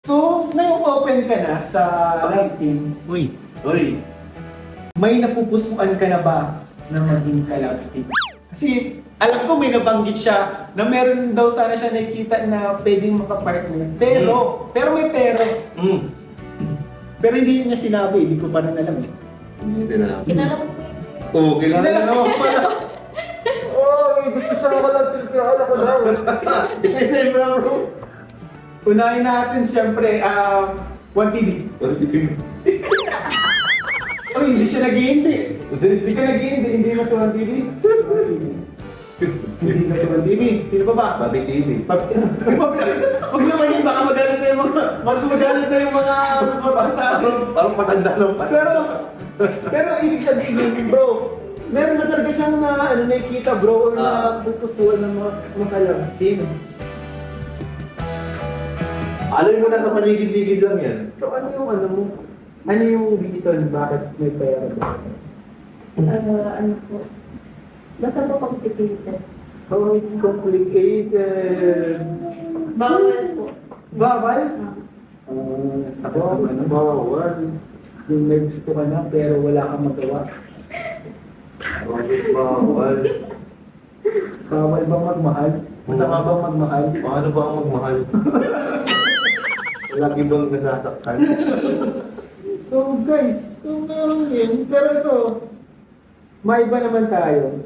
So, na-open ka na sa live team, Uy, may napupusuan ka na ba na maging ka-love team? Kasi alam ko may nabanggit siya na meron daw sana siya nakikita na pwedeng makapartner. Pero may pero. Pero hindi niya sinabi, hindi ko pa rin alam eh. Hindi na. Kilala ko po yun. Oo, kilala na naman pala. Gusto sa ako lang, kilala ko daw. Isa-isa mo lang bro. Unahin natin siyempre, 1TV. Oh, hindi siya nag-iindi. Hindi ka nag-iindi, hindi mo sa 1TV. Hindi ka sa 1TV. Sino pa ba? Babi TV. Huwag naman yun, baka magalit na yung mga mabasa. Parang matanda lang pa. Pero ibig sabihin, bro, meron na talaga siyang nakikita bro, or na pupusuan ng mga makalabtin. Alam mo na sa paligid-ligid lang yan. So ano mo? Ano yung reason bakit may pera ba? Ano po. Basta po complicated. Oh, it's complicated. Bawal po. Bawal? Sakit naman. Bawal. Yung may gusto ka na pero wala kang magawa. Bawal. Bawal bang magmahal? Masama bang magmahal? Paano ba ang magmahal? Lagi bang nasasaktan? So guys, meron yun. Pero ito, maiba naman tayo.